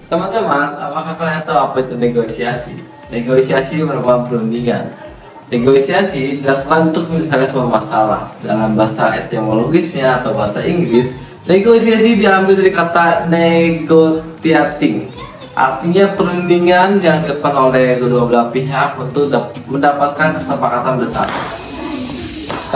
Teman-teman, apakah kalian tahu apa itu negosiasi? Negosiasi merupakan perundingan. Negosiasi dilakukan untuk menyelesaikan sebuah masalah. Dalam bahasa etimologisnya atau bahasa Inggris, negosiasi diambil dari kata negotiating. Artinya perundingan yang dilakukan oleh kedua belah pihak untuk mendapatkan kesepakatan bersama.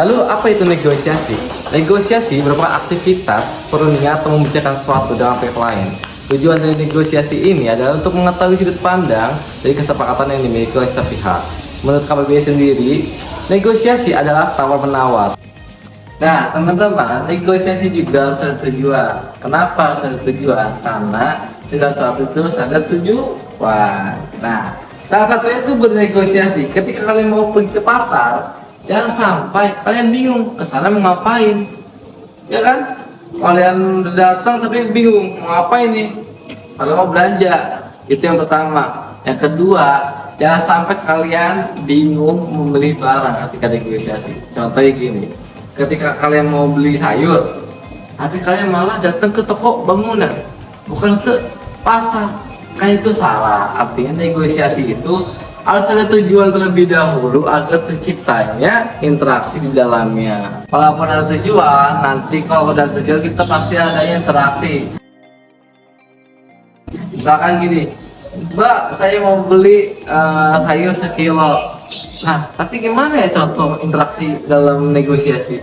Lalu apa itu negosiasi? Negosiasi merupakan aktivitas perundingan atau membicarakan sesuatu dengan pihak lain. Tujuan dari negosiasi ini adalah untuk mengetahui sudut pandang dari kesepakatan yang dimiliki oleh setiap pihak. Menurut KBBI sendiri, negosiasi adalah tawar-menawar. Nah, teman-teman, negosiasi juga harus ada tujuan. Kenapa harus ada tujuan? Karena segala sesuatu itu harus ada tujuan. Nah, salah satunya itu bernegosiasi. Ketika kalian mau pergi ke pasar, jangan sampai kalian bingung kesana mau ngapain, ya kan? Kalian udah datang tapi bingung mau ngapain nih? Kalau mau belanja, itu yang pertama. Yang kedua, jangan sampai kalian bingung membeli barang ketika negosiasi. Contohnya gini, ketika kalian mau beli sayur, tapi kalian malah datang ke toko bangunan, bukan ke pasar, kan itu salah. Artinya negosiasi itu harus ada tujuan terlebih dahulu agar terciptanya interaksi di dalamnya. Walaupun ada tujuan, nanti kalau udah tujuan kita pasti ada interaksi. Misalkan gini, Mbak, saya mau beli sayur sekilo. Nah, tapi gimana ya contoh interaksi dalam negosiasi?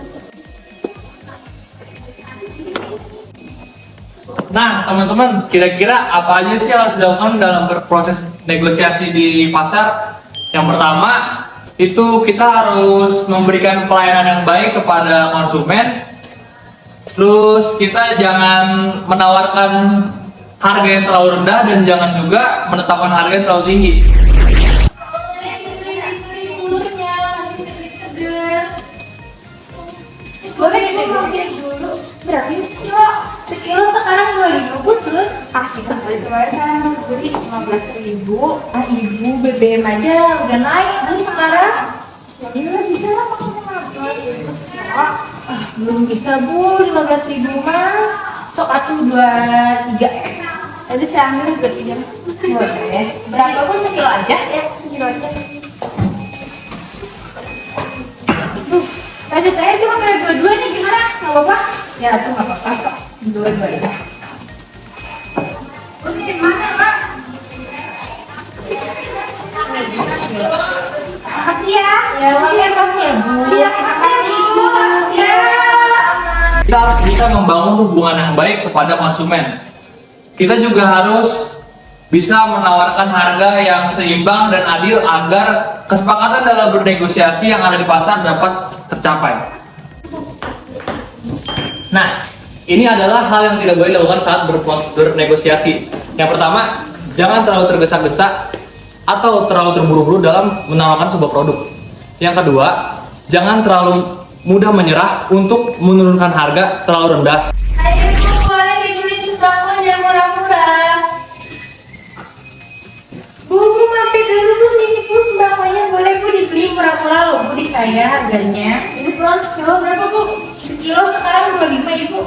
Nah, teman-teman, kira-kira apa aja sih yang harus dilakukan dalam berproses negosiasi di pasar? Yang pertama, itu kita harus memberikan pelayanan yang baik kepada konsumen. Terus kita jangan menawarkan harga yang terlalu rendah dan jangan juga menetapkan harga yang terlalu tinggi. Boleh ibu mampir dulu. Berapa sekilo? Sekilo sekarang 2.000 betul. Ah, kita beli kemarin saya masih beli 15.000. Ah, ibu BBM aja udah naik bu sekarang. Ya udah bisa lah maksudnya 15.000 sekilo. Ah, belum bisa bu 15.000 mah. Sok atuh 23. Tadi saya ambil 23. Boleh. Berapa bu sekilo aja? Ya sekilo aja. Tadi saya cuma kayak dua-dua nih, gimana? Nggak apa-apa? Ya, itu nggak apa-apa kok. Dua-dua ya. Oke, mana, Pak? Makasih ya. Ya, makasih ya, Bu. Iya, makasih, Bu. Ya. Kita harus bisa membangun hubungan yang baik kepada konsumen. Kita juga harus bisa menawarkan harga yang seimbang dan adil agar kesepakatan dalam bernegosiasi yang ada di pasar dapat tercapai. Nah, ini adalah hal yang tidak boleh dilakukan saat bernegosiasi. Yang pertama, jangan terlalu tergesa-gesa atau terlalu terburu-buru dalam menawarkan sebuah produk. Yang kedua, jangan terlalu mudah menyerah untuk menurunkan harga terlalu rendah. Ayo, Bu, boleh dibeliin sembako yang murah-murah. Bu, mampir dulu Bu, sini Bu, sembakonya boleh Bu dibeli murah-murah loh Bu di saya harganya. Ini pulang sekilo berapa Bu? Sekilo sekarang 25 Ibu.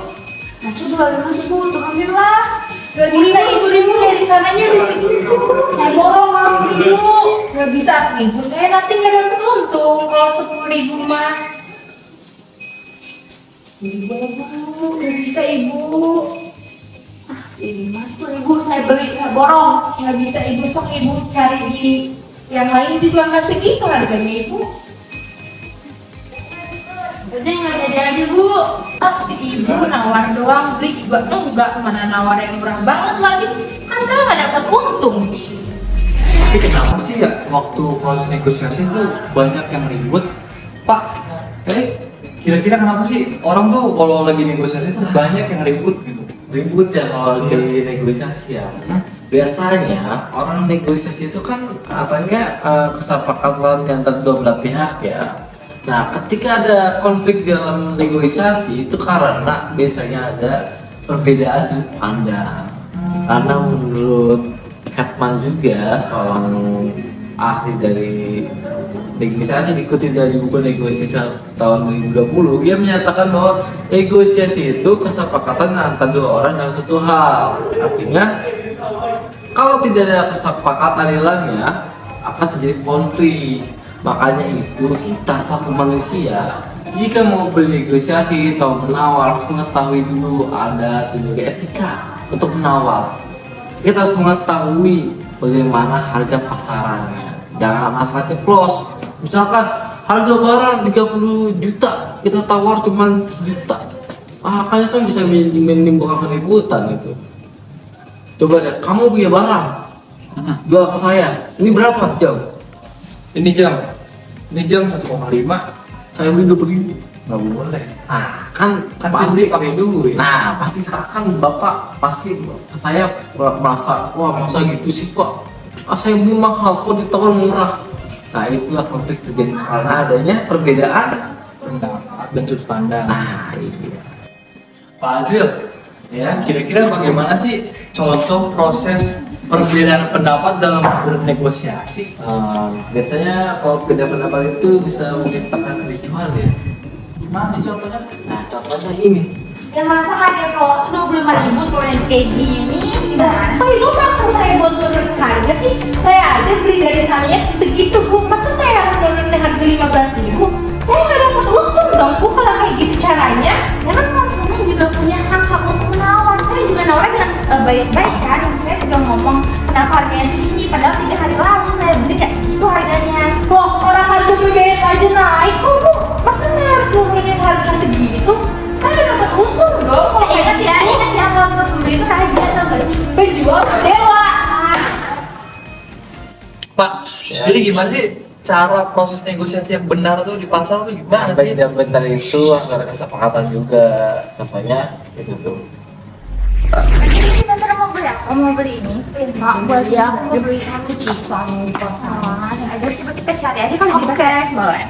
Nah, itu 25 sih Bu, untuk ambil lah. Gak bisa Ibu dari sananya di segitu. Saya borong lah 10.000. Gak bisa Ibu, saya nanti gak dapet untung kalau 10.000 mah. Ibu, gak bisa Ibu. Ini mas, ibu saya beli nggak borong, nggak bisa ibu sok ibu cari di yang lain juga nggak segitu harganya ibu. Jadi nggak jadi aja bu. Si ibu nawar doang, beli juga enggak, mana nawar yang murah banget lagi. Kan saya nggak dapat untung. Tapi kenapa sih ya waktu proses negosiasi itu banyak yang ribut, Pak? Kira-kira kenapa sih orang tuh kalau lagi negosiasi itu banyak yang ribut gitu? Ribut ya kalau di negosiasi ya. Biasanya orang negosiasi itu kan katanya kesepakatan antara dua belah pihak ya. Nah, ketika ada konflik dalam negosiasi itu karena biasanya ada perbedaan sudut pandang. Karena menurut Hetman juga seorang ahli dari negosiasi dikutip dari buku negosiasi tahun 2020, dia menyatakan bahwa negosiasi itu kesepakatan antara dua orang dalam satu hal. Artinya Kalau tidak ada kesepakatan hilangnya akan terjadi konflik. Makanya itu kita selaku manusia jika mau bernegosiasi atau menawar harus mengetahui dulu ada juga etika untuk menawar. Kita harus mengetahui bagaimana harga pasarannya. Jangan masalah ceplos. Misalkan harga barang 30 juta, kita tawar cuma 1 juta. Kayaknya kan bisa menimbulkan keributan itu. Coba deh, kamu punya barang, jual ke saya. Ini berapa jam? Ini jam 1,5. Saya beli 20.000. Nggak boleh. Kan Pasti pakai duit. pasti kan bapak pasti saya merasa wah masa gitu sih pak. Saya beli mahal kok ditawar murah. Nah itulah konflik terjadi karena adanya perbedaan Pendapat dan sudut pandang. iya. Pak Azil, Ya. kira-kira bagaimana sih contoh proses perbedaan pendapat dalam bernegosiasi? Biasanya kalau beda pendapat itu bisa menciptakan kericuhan ya. Mana sih contohnya? Nah contohnya ini. Ya masa harga kok 25.000 turunin kayak gini? Berapa sih lu maksa saya buat turunin harga sih? Saya aja beli dari sananya segitu bu. Masa saya harus turunin harga 15.000? Saya nggak dapat untung dong bu kalau kayak gitu caranya. Ya kan konsumen juga punya hak untuk menawar. Saya juga nawar dengan baik-baik kan. Saya juga ngomong kenapa harganya segini. Padahal 3 hari lalu saya beli kayak segitu harganya. Loh orang harga BBM aja naik kok bu. Masa saya harus turunin harga segitu? Kan udah dapat untung dong kalau kayak gitu. Ingat ya kalau suatu pembeli itu raja tau gak sih? Penjual dewa. Pak, jadi gimana sih cara proses negosiasi yang benar tuh di pasar tuh gimana sih? Yang benar itu antara kesepakatan juga. Contohnya itu tuh. Jadi kita sekarang mau beli apa? Mau beli ini? Mak, buat dia mau beli kucing soalnya di kosan. Ada coba kita cari aja kalau oke, boleh.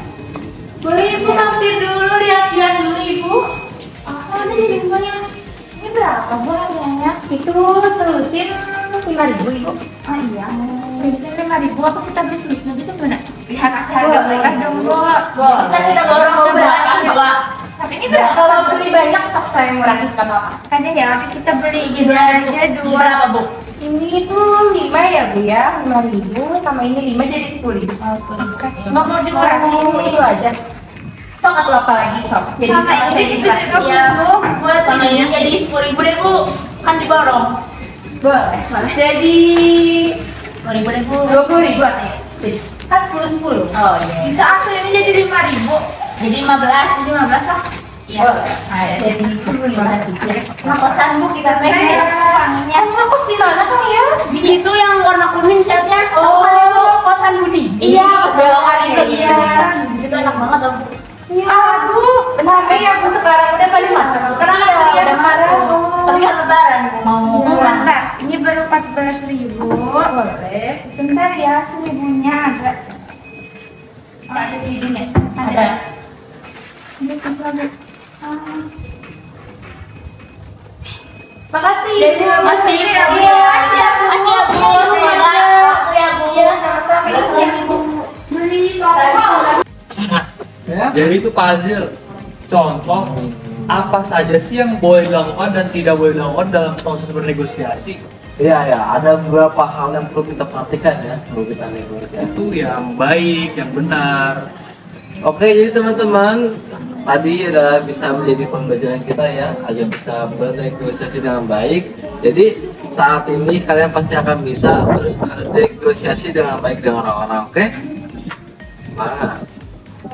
Boleh ibu mampir dulu, lihat-lihat dulu ibu. Ada di rumahnya. Ini berapa bu harganya? Itu selusin 5.000 ibu. Iya. Selusin 5.000 apa kita beli selusin aja tuh gimana? Lihat kasih harga murah dong bu. Kita borong berapa? Tapi ini kalau beli banyak sok saya murahin sama kan ya kita beli gini aja 2 berapa bu? Ini tuh 5 ya bu ya, 5.000 sama ini 5 jadi 10.000. Nggak mau dikurangi itu aja. Sok atau apa lagi sok? Jadi sama ini ya bu, buat sama ini jadi 10.000 deh bu, kan diborong. Boleh. Jadi 10.000 deh bu. 20.000 artinya. Kan 10. Oh iya. Bisa asli ini jadi 5.000. Jadi 15 lah. Iya. Nah, jadi 15 ya. Nah, kosan bu kita naik ya. Emang kos di mana kan ya? Di situ yang warna kuning catnya. Oh, kosan Budi. Iya, pas belokan itu. Iya. Di situ enak banget dong. Iya. Aduh, benar ya bu sekarang udah pada masak. Sekarang udah masak. Tapi kan lebaran mau. Bentar, ini baru 14.000. Boleh. Bentar ya, seribunya ada. Ada seribunya. Ada. Ini lagi. Makasih. Makasih ya Bu. Makasih ya Bu. Semoga ya Bu. Sama-sama. Beli kok. Jadi itu Pak Azil, contoh apa saja sih yang boleh dilakukan dan tidak boleh dilakukan dalam proses bernegosiasi? Iya, ada beberapa hal yang perlu kita perhatikan ya, perlu kita negosiasi. Itu yang baik, yang benar. Oke, jadi teman-teman, tadi adalah bisa menjadi pembelajaran kita ya, agar bisa bernegosiasi dengan baik. Jadi saat ini kalian pasti akan bisa bernegosiasi dengan baik dengan orang-orang. Oke? Semangat.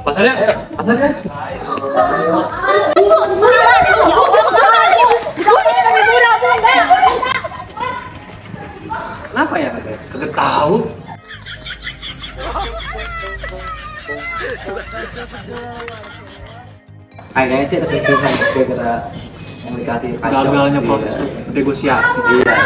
Pasarnya? Pasarnya? Kenapa ya? Kagak tahu. Kayaknya sih ada kericuhan gara-gara komunikasi kacau. Gagalnya proses negosiasi. Iya.